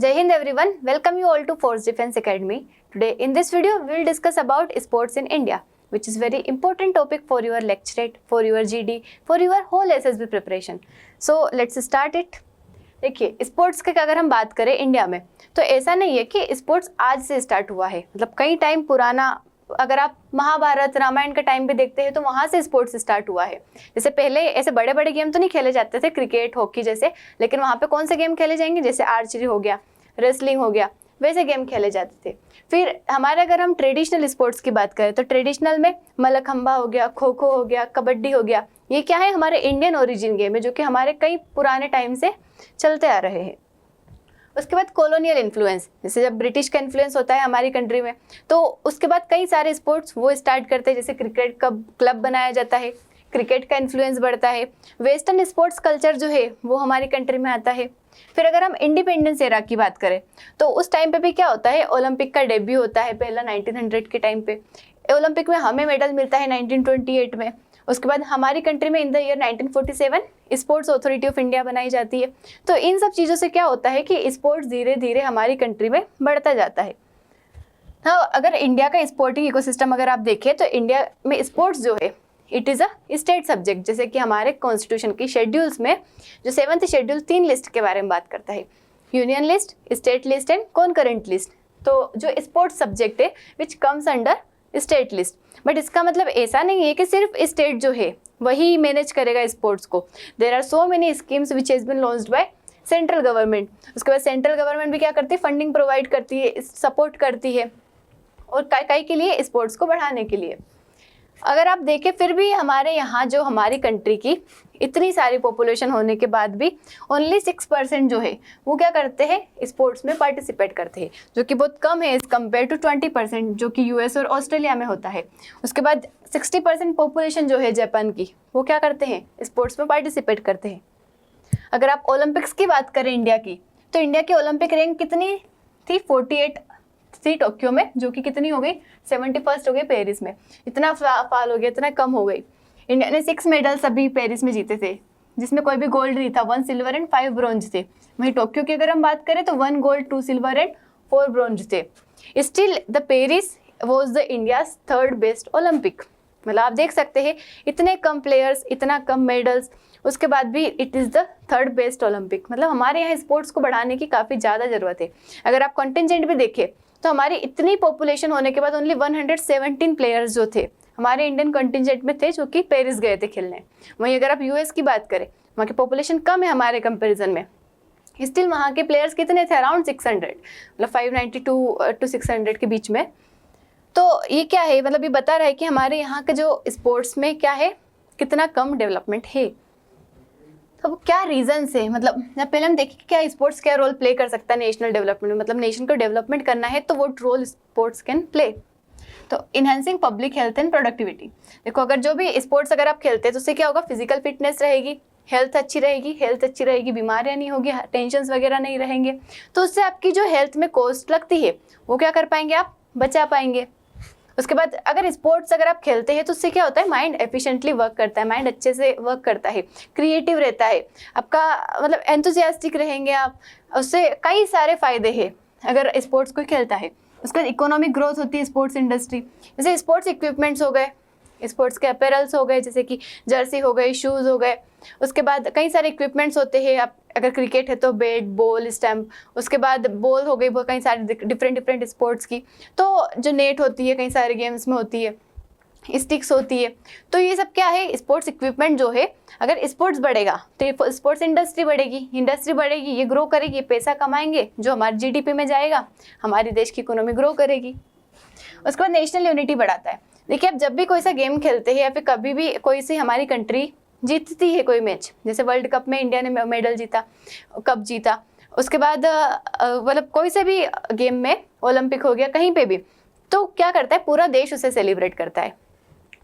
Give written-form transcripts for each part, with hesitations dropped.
Jai Hind everyone, welcome you all to Force Defense Academy. Today in this video we will discuss about sports in India, which is very important topic for your lecturate, for your GD, for your whole SSB preparation. So let's start it. देखिए sports की अगर हम बात करें India में तो ऐसा नहीं है कि स्पोर्ट्स आज से स्टार्ट हुआ है, मतलब कई टाइम पुराना, अगर आप महाभारत रामायण का टाइम भी देखते हैं तो वहाँ से स्पोर्ट्स स्टार्ट हुआ है। जैसे पहले ऐसे बड़े बड़े गेम तो नहीं खेले जाते थे, क्रिकेट हॉकी जैसे, लेकिन वहाँ पे कौन से गेम खेले जाएंगे, जैसे आर्चरी हो गया, रेसलिंग हो गया, वैसे गेम खेले जाते थे। फिर हमारे अगर हम ट्रेडिशनल स्पोर्ट्स की बात करें तो ट्रेडिशनल में मल्लखंबा हो गया, खो खो हो गया, कबड्डी हो गया, ये क्या है हमारे इंडियन ओरिजिन गेम है जो कि हमारे कई पुराने टाइम से चलते आ रहे हैं। उसके बाद कॉलोनियल इन्फ्लुएंस, जैसे जब ब्रिटिश का इन्फ्लुएंस होता है हमारी कंट्री में तो उसके बाद कई सारे स्पोर्ट्स वो स्टार्ट करते हैं, जैसे क्रिकेट का क्लब बनाया जाता है, क्रिकेट का इन्फ्लुएंस बढ़ता है, वेस्टर्न स्पोर्ट्स कल्चर जो है वो हमारी कंट्री में आता है। फिर अगर हम इंडिपेंडेंस एरा की बात करें तो उस टाइम पे भी क्या होता है, ओलंपिक का डेब्यू होता है पहला 1900 के टाइम पे। ओलंपिक में हमें मेडल मिलता है 1928 में। उसके बाद हमारी कंट्री में in the year 1947 sports authority of India बनाई जाती है। तो इन सब चीज़ों से क्या होता है कि स्पोर्ट्स धीरे धीरे हमारी कंट्री में बढ़ता जाता है। हाँ, अगर इंडिया का स्पोर्टिंग इकोसिस्टम अगर आप देखें तो इंडिया में स्पोर्ट्स जो है it is a state subject, जैसे कि हमारे कॉन्स्टिट्यूशन की शेड्यूल्स में जो 7th शेड्यूल 3 लिस्ट के बारे में बात करता है, union list, state list and concurrent list. तो जो स्पोर्ट्स सब्जेक्ट है which comes under state list, but इसका मतलब ऐसा नहीं है कि सिर्फ स्टेट जो है वही मैनेज करेगा स्पोर्ट्स को। There are so many schemes which has been launched by central government. उसके बाद सेंट्रल गवर्नमेंट भी क्या करती है, फंडिंग प्रोवाइड करती है, सपोर्ट करती है, और कई के लिए स्पोर्ट्स को बढ़ाने के लिए। अगर आप देखें फिर भी हमारे यहाँ जो हमारी कंट्री की इतनी सारी पॉपुलेशन होने के बाद भी ओनली 6% जो है वो क्या करते हैं, स्पोर्ट्स में पार्टिसिपेट करते हैं, जो कि बहुत कम है एज कम्पेयर टू 20% जो कि यूएस और ऑस्ट्रेलिया में होता है। उसके बाद 60% पॉपुलेशन जो है जापान की वो क्या करते हैं, स्पोर्ट्स में पार्टिसिपेट करते हैं। अगर आप ओलंपिक्स की बात करें इंडिया की तो इंडिया की ओलंपिक रैंक कितनी थी, 48 थी टोक्यो में, जो कि कितनी हो गई, 71st हो गई पेरिस में। इतना फाल हो गया, इतना कम हो गई। इंडिया ने 6 मेडल्स अभी पेरिस में जीते थे, जिसमें कोई भी गोल्ड नहीं था, 1 सिल्वर एंड 5 ब्रॉन्ज थे। वहीं टोक्यो की अगर हम बात करें तो 1 गोल्ड 2 सिल्वर एंड 4 ब्रॉन्ज थे। Still the Paris was the India's 3rd best Olympic. मतलब आप देख सकते हैं इतने कम प्लेयर्स, इतना कम मेडल्स, उसके बाद भी it is the 3rd best Olympic. मतलब हमारे यहाँ स्पोर्ट्स को बढ़ाने की काफ़ी ज़्यादा ज़रूरत है। अगर आप कॉन्टिजेंट भी देखें तो हमारी इतनी पॉपुलेशन होने के बाद ओनली 117 प्लेयर्स जो थे हमारे इंडियन कॉन्टिजेंट में थे जो कि पेरिस गए थे खेलने। वहीं अगर आप यूएस की बात करें, वहाँ की पॉपुलेशन कम है हमारे कंपैरिजन में, स्टिल वहाँ के प्लेयर्स कितने थे, अराउंड 600, मतलब 592 to 600 के बीच में। तो ये क्या है, मतलब ये बता रहा है कि हमारे यहाँ के जो स्पोर्ट्स में क्या है, कितना कम डेवलपमेंट है। तो क्या रीजंस है, मतलब पहले हम देखें कि क्या स्पोर्ट्स क्या रोल प्ले कर सकता है नेशनल डेवलपमेंट में। मतलब नेशन को डेवलपमेंट करना है तो वो रोल स्पोर्ट्स कैन प्ले। तो enhancing public health and productivity, देखो अगर जो भी स्पोर्ट्स अगर आप खेलते हैं तो उससे क्या होगा, फिजिकल फिटनेस रहेगी, हेल्थ अच्छी रहेगी, बीमारियां नहीं होगी, टेंशन वगैरह नहीं रहेंगे। तो उससे आपकी जो हेल्थ में कॉस्ट लगती है वो क्या कर पाएंगे, आप बचा पाएंगे। उसके बाद अगर स्पोर्ट्स अगर आप खेलते हैं तो उससे क्या होता है, माइंड एफिशिएंटली वर्क करता है, माइंड अच्छे से वर्क करता है, क्रिएटिव रहता है आपका, मतलब एंथुसियास्टिक रहेंगे आप, उससे कई सारे फायदे हैं अगर स्पोर्ट्स को खेलता है। उसके बाद इकोनॉमिक ग्रोथ होती है स्पोर्ट्स इंडस्ट्री, जैसे स्पोर्ट्स इक्विपमेंट्स हो गए, स्पोर्ट्स के अपैरल्स हो गए, जैसे कि जर्सी हो गए, शूज़ हो गए। उसके बाद कई सारे इक्विपमेंट्स होते हैं, आप अगर क्रिकेट है तो बैट, बॉल, स्टैम्प, उसके बाद बॉल हो गई, वो कई सारे डिफरेंट स्पोर्ट्स की। तो जो नेट होती है कई सारे गेम्स में होती है, स्टिक्स होती है। तो ये सब क्या है, स्पोर्ट्स इक्विपमेंट जो है। अगर स्पोर्ट्स बढ़ेगा तो स्पोर्ट्स इंडस्ट्री बढ़ेगी, ये ग्रो करेगी, पैसा कमाएंगे जो हमारे जीडीपी में जाएगा, हमारे देश की इकोनॉमी ग्रो करेगी। उसके बाद नेशनल यूनिटी बढ़ाता है। देखिए आप जब भी कोई सा गेम खेलते हैं या फिर कभी भी कोई सी हमारी कंट्री जीतती है कोई मैच, जैसे वर्ल्ड कप में इंडिया ने मेडल जीता, कप जीता, उसके बाद मतलब कोई से भी गेम में, ओलंपिक हो गया, कहीं पे भी, तो क्या करता है, पूरा देश उसे सेलिब्रेट करता है।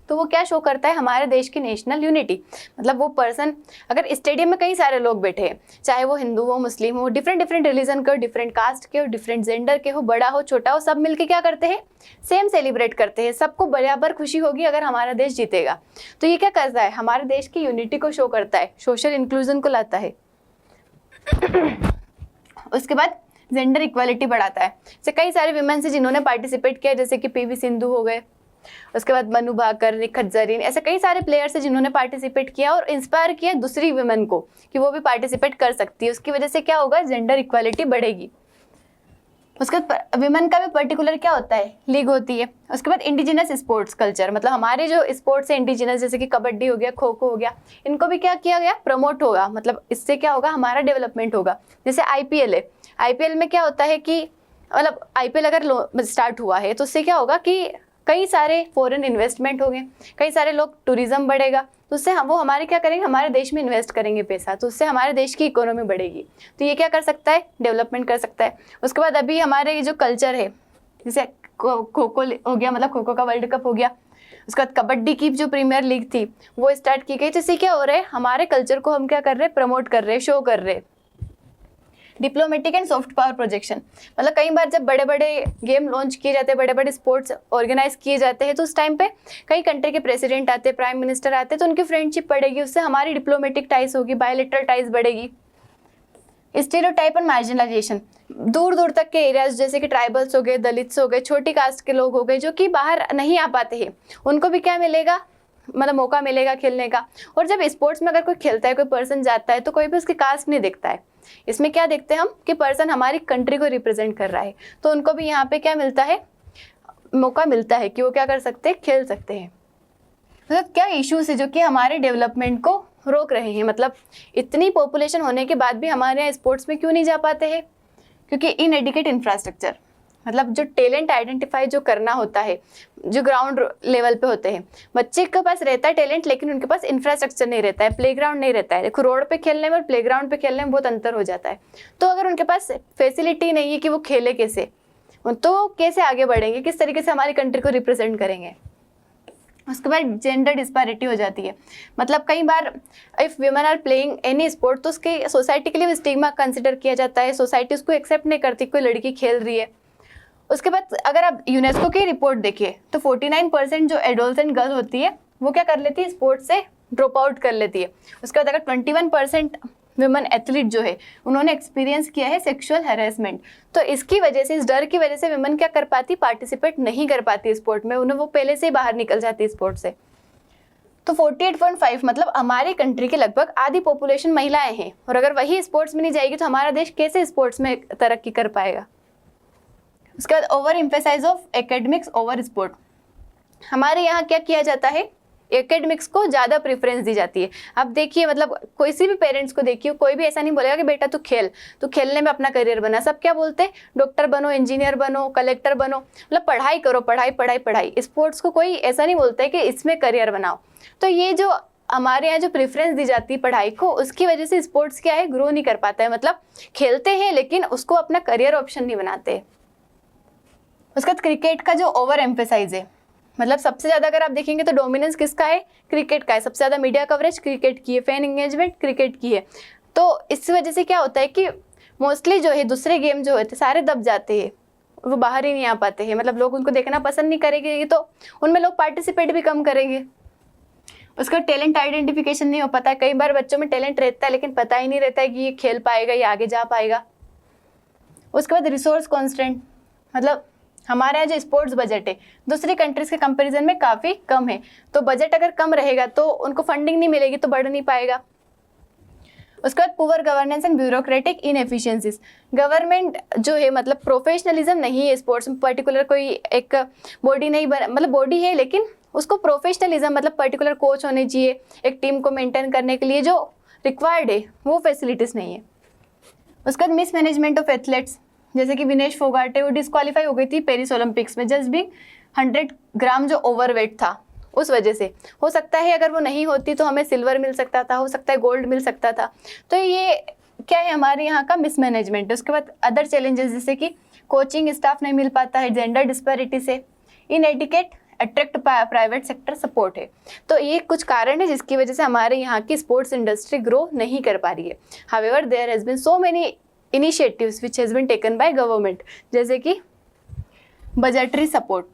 तो वो क्या शो करता है, हमारे देश की नेशनल यूनिटी। मतलब वो पर्सन, अगर स्टेडियम में कई सारे लोग बैठे हैं, चाहे वो हिंदू हो, मुस्लिम हो, डिफरेंट रिलीजन के हो, डिफरेंट कास्ट के हो, डिफरेंट जेंडर के हो, बड़ा हो छोटा हो, सब मिलके क्या करते हैं, सेम सेलिब्रेट करते हैं। सबको बराबर खुशी होगी अगर हमारा देश जीतेगा। तो ये क्या करता है, हमारे देश की यूनिटी को शो करता है, सोशल इंक्लूजन को लाता है। उसके बाद जेंडर इक्वालिटी बढ़ाता है। जैसे कई सारे विमेन से जिन्होंने पार्टिसिपेट किया, जैसे कि पीवी सिंधु हो गए, उसके बाद मनु भाकर, निखत जरीन, ऐसे कई सारे प्लेयर्स हैं जिन्होंने पार्टिसिपेट किया और इंस्पायर किया दूसरी विमेन को कि वो भी पार्टिसिपेट कर सकती है। उसकी वजह से क्या होगा, जेंडर इक्वालिटी बढ़ेगी। उसके बाद विमेन का भी पर्टिकुलर क्या होता है, लीग होती है। उसके बाद इंडिजिनस स्पोर्ट्स कल्चर, मतलब हमारे जो स्पोर्ट्स है इंडिजिनस, जैसे कि कबड्डी हो गया, खो खो हो गया, इनको भी क्या किया गया, प्रमोट होगा। मतलब इससे क्या होगा, हमारा डेवलपमेंट होगा। जैसे आईपीएल है, आईपीएल में क्या होता है कि मतलब आईपीएल अगर स्टार्ट हुआ है तो उससे क्या होगा कि कई सारे फॉरेन इन्वेस्टमेंट होंगे, कई सारे लोग, टूरिज्म बढ़ेगा, तो उससे वो हमारे क्या करेंगे, हमारे देश में इन्वेस्ट करेंगे पैसा, तो उससे हमारे देश की इकोनॉमी बढ़ेगी। तो ये क्या कर सकता है, डेवलपमेंट कर सकता है। उसके बाद अभी हमारे ये जो कल्चर है, जैसे खो खो हो गया, मतलब खो खो का वर्ल्ड कप हो गया। उसके बाद कबड्डी की जो प्रीमियर लीग थी वो स्टार्ट की गई। तो इससे क्या हो रहा है, हमारे कल्चर को हम क्या कर रहे हैं, प्रमोट कर रहे हैं, शो कर रहे हैं। Diplomatic and soft power projection, मतलब कई बार जब बड़े बड़े गेम लॉन्च किए जाते हैं, बड़े बड़े स्पोर्ट्स ऑर्गेनाइज किए जाते हैं, तो उस टाइम पे कई कंट्री के प्रेसिडेंट आते हैं, प्राइम मिनिस्टर आते हैं, तो उनकी फ्रेंडशिप बढ़ेगी, उससे हमारी डिप्लोमेटिक टाइज होगी, बायोलेटरल टाइज बढ़ेगी। स्टीरियोटाइप और मार्जिनलाइजेशन, दूर दूर तक के एरियाज जैसे कि ट्राइबल्स हो गए, दलित्स हो गए, छोटी कास्ट के लोग हो गए, जो कि बाहर नहीं आ पाते हैं, उनको भी क्या मिलेगा, मतलब मौका मिलेगा खेलने का। और जब स्पोर्ट्स में अगर कोई खेलता है, कोई पर्सन जाता है, तो कोई भी उसकी कास्ट नहीं देखता है। इसमें क्या देखते हैं हम कि पर्सन हमारी कंट्री को रिप्रेजेंट कर रहा है, तो उनको भी यहाँ पे क्या मिलता है, मौका मिलता है कि वो क्या कर सकते हैं, खेल सकते हैं। मतलब क्या इश्यूज है जो कि हमारे डेवलपमेंट को रोक रहे हैं। मतलब इतनी पॉपुलेशन होने के बाद भी हमारे यहाँ स्पोर्ट्स में क्यों नहीं जा पाते हैं, क्योंकि इनएडिक्वेट इंफ्रास्ट्रक्चर, मतलब जो टैलेंट आइडेंटिफाई जो करना होता है, जो ग्राउंड लेवल पे होते हैं, बच्चे के पास रहता है टैलेंट, लेकिन उनके पास इंफ्रास्ट्रक्चर नहीं रहता है, प्लेग्राउंड नहीं रहता है। देखो रोड पे खेलने में और प्लेग्राउंड पे खेलने में बहुत अंतर हो जाता है। तो अगर उनके पास फैसिलिटी नहीं है कि वो खेले कैसे, तो कैसे आगे बढ़ेंगे, किस तरीके से हमारी कंट्री को रिप्रेजेंट करेंगे। उसके बाद जेंडर डिस्पैरिटी हो जाती है। मतलब कई बार if women are playing any sport, तो उसके सोसाइटी के लिए स्टिग्मा कंसिडर किया जाता है, सोसाइटी उसको एक्सेप्ट नहीं करती, कोई लड़की खेल रही है। उसके बाद अगर आप यूनेस्को की रिपोर्ट देखिए तो 49% जो एडोल्सेंट गर्ल होती है वो क्या कर लेती है, स्पोर्ट्स से ड्रॉप आउट कर लेती है। उसके बाद अगर 21% विमेन एथलीट जो है उन्होंने एक्सपीरियंस किया है सेक्सुअल हैरेसमेंट, तो इसकी वजह से, इस डर की वजह से विमेन क्या कर पाती, पार्टिसिपेट नहीं कर पाती स्पोर्ट में, उन्हें वो पहले से ही बाहर निकल जाती है स्पोर्ट से। तो 48.5 मतलब हमारी कंट्री के लगभग आधी पॉपुलेशन महिलाएं हैं, और अगर वही स्पोर्ट्स में नहीं जाएगी तो हमारा देश कैसे स्पोर्ट्स में तरक्की कर पाएगा। उसके बाद over emphasise of academics over sport, हमारे यहाँ क्या किया जाता है, एकेडमिक्स को ज़्यादा प्रेफरेंस दी जाती है। अब देखिए, मतलब कोई सी भी पेरेंट्स को देखिए, कोई भी ऐसा नहीं बोलेगा कि बेटा तू खेल, तू खेलने में अपना करियर बना। सब क्या बोलते हैं, डॉक्टर बनो, इंजीनियर बनो, कलेक्टर बनो, मतलब पढ़ाई करो, पढ़ाई पढ़ाई पढ़ाई। स्पोर्ट्स को कोई ऐसा नहीं बोलता है कि इसमें करियर बनाओ। तो ये जो हमारे यहाँ जो प्रेफरेंस दी जाती है पढ़ाई को, उसकी वजह से स्पोर्ट्स क्या है, ग्रो नहीं कर पाता है। मतलब खेलते हैं लेकिन उसको अपना करियर ऑप्शन नहीं बनाते। उसके बाद क्रिकेट का जो ओवर एम्फेसाइज है, मतलब सबसे ज़्यादा अगर आप देखेंगे तो डोमिनेंस किसका है, क्रिकेट का है। सबसे ज़्यादा मीडिया कवरेज क्रिकेट की है, फैन एंगेजमेंट क्रिकेट की है। तो इस वजह से क्या होता है कि मोस्टली जो है दूसरे गेम जो होते सारे दब जाते हैं, वो बाहर ही नहीं आ पाते हैं। मतलब लोग उनको देखना पसंद नहीं करेंगे, तो उनमें लोग पार्टिसिपेट भी कम करेंगे। उसका टैलेंट आइडेंटिफिकेशन नहीं हो पाता है। कई बार बच्चों में टैलेंट रहता है लेकिन पता ही नहीं रहता है कि ये खेल पाएगा, ये आगे जा पाएगा। उसके बाद रिसोर्स कॉन्स्टेंट, मतलब हमारे यहाँ जो स्पोर्ट्स बजट है दूसरी कंट्रीज के कंपैरिजन में काफ़ी कम है। तो बजट अगर कम रहेगा तो उनको फंडिंग नहीं मिलेगी, तो बढ़ नहीं पाएगा। उसके बाद poor governance and bureaucratic inefficiencies, government जो है मतलब प्रोफेशनलिज्म नहीं है स्पोर्ट्स में। पर्टिकुलर कोई एक बॉडी नहीं बना, मतलब बॉडी है लेकिन उसको प्रोफेशनलिज्म मतलब पर्टिकुलर कोच होने चाहिए एक टीम को मेंटेन करने के लिए, जो रिक्वायर्ड है वो फैसिलिटीज़ नहीं है। उसके बाद मिसमैनेजमेंट ऑफ एथलेट्स, जैसे कि विनेश फोगाट है, वो डिस्क्वालीफाई हो गई थी पेरिस ओलंपिक्स में जस्ट बिंग 100 ग्राम जो ओवरवेट था, उस वजह से। हो सकता है अगर वो नहीं होती तो हमें सिल्वर मिल सकता था, हो सकता है गोल्ड मिल सकता था। तो ये क्या है, हमारे यहाँ का मिसमैनेजमेंट। उसके बाद अदर चैलेंजेस जैसे कि कोचिंग स्टाफ नहीं मिल पाता है, जेंडर डिस्पैरिटी से, इनएडिक्वेट अट्रैक्ट प्राइवेट सेक्टर सपोर्ट है। तो ये कुछ कारण है जिसकी वजह से हमारे यहाँ की स्पोर्ट्स इंडस्ट्री ग्रो नहीं कर पा रही है। However there has been so many initiatives which has been taken by government, जैसे कि बजटरी सपोर्ट।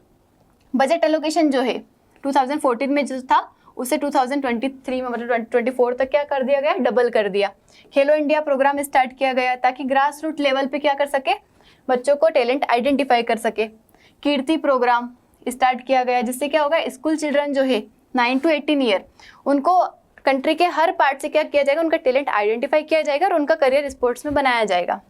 बजट एलोकेशन जो है 2014 में जो था उसे 2023 में मतलब 2024 तक क्या कर दिया गया, डबल कर दिया। खेलो इंडिया प्रोग्राम स्टार्ट किया गया ताकि ग्रास रूट लेवल पे क्या कर सके, बच्चों को टैलेंट आइडेंटिफाई कर सके। कीर्ति प्रोग्राम स्टार्ट किया गया, जिससे क्या होगा, स्कूल चिल्ड्रन जो है 9 to 18 ईयर, उनको कंट्री के हर पार्ट से क्या किया जाएगा, उनका टैलेंट आइडेंटिफाई किया जाएगा और उनका करियर स्पोर्ट्स में बनाया जाएगा।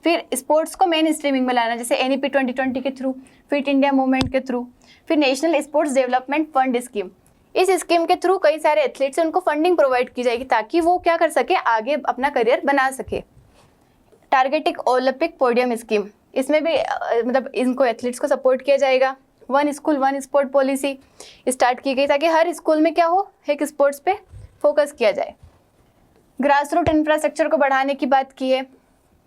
फिर स्पोर्ट्स को मेन स्ट्रीमिंग में लाना, जैसे NEP 2020 के थ्रू, फिट इंडिया मूवमेंट के थ्रू, फिर national sports development fund scheme. इस स्कीम के थ्रू कई सारे एथलीट्स हैं, उनको फंडिंग प्रोवाइड की जाएगी ताकि वो क्या कर सके, आगे अपना करियर बना सके। टारगेटिंग ओलंपिक पोडियम स्कीम, इसमें भी मतलब इनको एथलीट्स को सपोर्ट किया जाएगा। 1 स्कूल 1 स्पोर्ट पॉलिसी स्टार्ट की गई ताकि हर स्कूल में क्या हो, एक स्पोर्ट्स पे फोकस किया जाए। ग्रास रूट इंफ्रास्ट्रक्चर को बढ़ाने की बात की है,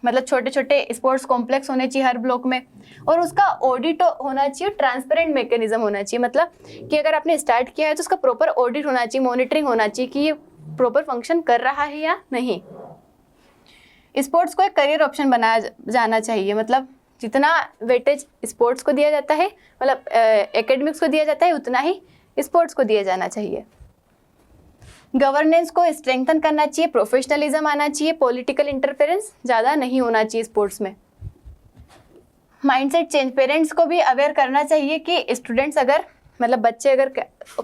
मतलब छोटे छोटे स्पोर्ट्स कॉम्प्लेक्स होने चाहिए हर ब्लॉक में, और उसका ऑडिट होना चाहिए, ट्रांसपेरेंट मैकेनिज्म होना चाहिए। मतलब कि अगर आपने स्टार्ट किया है तो उसका प्रॉपर ऑडिट होना चाहिए, मॉनिटरिंग होना चाहिए कि ये प्रॉपर फंक्शन कर रहा है या नहीं। स्पोर्ट्स को एक करियर ऑप्शन बनाया जाना चाहिए, मतलब जितना वेटेज स्पोर्ट्स को दिया जाता है, मतलब एकेडमिक्स को दिया जाता है, उतना ही स्पोर्ट्स को दिया जाना चाहिए। गवर्नेंस को स्ट्रेंथन करना चाहिए, प्रोफेशनलिज्म आना चाहिए, पॉलिटिकल इंटरफेरेंस ज़्यादा नहीं होना चाहिए स्पोर्ट्स में। माइंडसेट चेंज, पेरेंट्स को भी अवेयर करना चाहिए कि स्टूडेंट्स अगर मतलब बच्चे अगर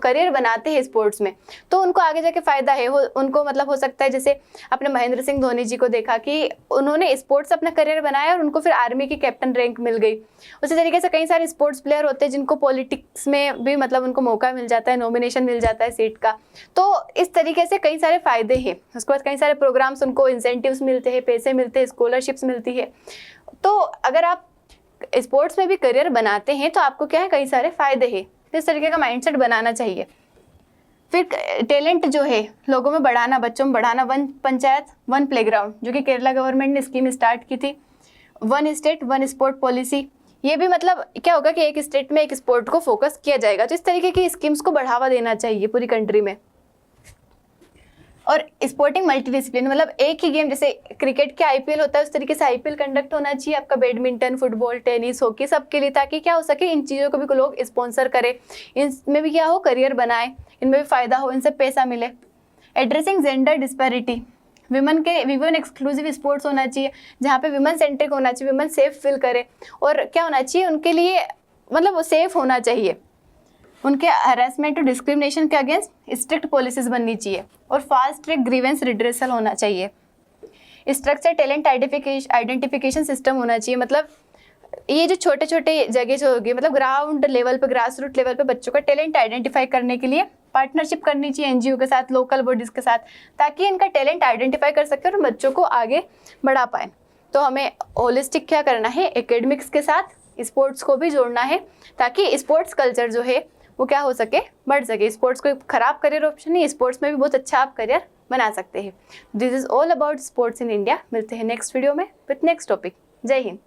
करियर बनाते हैं स्पोर्ट्स में तो उनको आगे जाके फ़ायदा है। उनको मतलब हो सकता है, जैसे आपने महेंद्र सिंह धोनी जी को देखा कि उन्होंने स्पोर्ट्स अपना करियर बनाया और उनको फिर आर्मी की कैप्टन रैंक मिल गई। उसी तरीके से कई सारे स्पोर्ट्स प्लेयर होते हैं जिनको पॉलिटिक्स में भी मतलब उनको मौका मिल जाता है, नॉमिनेशन मिल जाता है सीट का। तो इस तरीके से कई सारे फ़ायदे हैं। उसके बाद कई सारे प्रोग्राम्स, उनको इंसेंटिव्स मिलते हैं, पैसे मिलते हैं, स्कॉलरशिप्स मिलती है। तो अगर आप स्पोर्ट्स में भी करियर बनाते हैं तो आपको क्या है, कई सारे फ़ायदे हैं। इस तरीके का माइंडसेट बनाना चाहिए। फिर टैलेंट जो है लोगों में बढ़ाना, बच्चों में बढ़ाना, 1 पंचायत 1 प्लेग्राउंड, जो कि केरला गवर्नमेंट ने स्कीम स्टार्ट की थी। 1 स्टेट 1 स्पोर्ट पॉलिसी, ये भी मतलब क्या होगा कि एक स्टेट में एक स्पोर्ट को फोकस किया जाएगा। तो इस तरीके की स्कीम्स को बढ़ावा देना चाहिए पूरी कंट्री में। और स्पोर्टिंग मल्टीडिसिप्लिन, मतलब एक ही गेम, जैसे क्रिकेट के IPL होता है उस तरीके से IPL कंडक्ट होना चाहिए आपका, बैडमिंटन, फुटबॉल, टेनिस, हॉकी, सबके लिए, ताकि क्या हो सके, इन चीज़ों को भी लोग स्पॉन्सर करें, इनमें भी क्या हो, करियर बनाए, इनमें भी फ़ायदा हो, इनसे पैसा मिले। Addressing gender disparity, women exclusive sports होना चाहिए, जहाँ पे विमेन सेंट्रिक होना चाहिए, विमेन सेफ फील करे, और क्या होना चाहिए उनके लिए, मतलब वो सेफ होना चाहिए। उनके हरासमेंट और डिस्क्रिमिनेशन के अगेंस्ट स्ट्रिक्ट पॉलिसीज बननी चाहिए, और फास्ट ट्रैक ग्रीवेंस रिड्रेसल होना चाहिए। स्ट्रक्चर टैलेंट आइडेंटिफिकेशन सिस्टम होना चाहिए, मतलब ये जो छोटे छोटे जगह जो होगी, मतलब ग्राउंड लेवल पे, ग्रास रूट लेवल पे बच्चों का टैलेंट आइडेंटिफाई करने के लिए पार्टनरशिप करनी चाहिए NGO के साथ, लोकल बॉडीज़ के साथ, ताकि इनका टैलेंट आइडेंटिफाई कर सके और बच्चों को आगे बढ़ा पाए। तो हमें होलिस्टिक क्या करना है, एकेडमिक्स के साथ स्पोर्ट्स को भी जोड़ना है, ताकि स्पोर्ट्स कल्चर जो है वो क्या हो सके, बढ़ सके। स्पोर्ट्स कोई खराब करियर ऑप्शन नहीं, स्पोर्ट्स में भी बहुत अच्छा आप करियर बना सकते हैं। This is all about sports in India. मिलते हैं नेक्स्ट वीडियो में विथ नेक्स्ट टॉपिक। जय हिंद।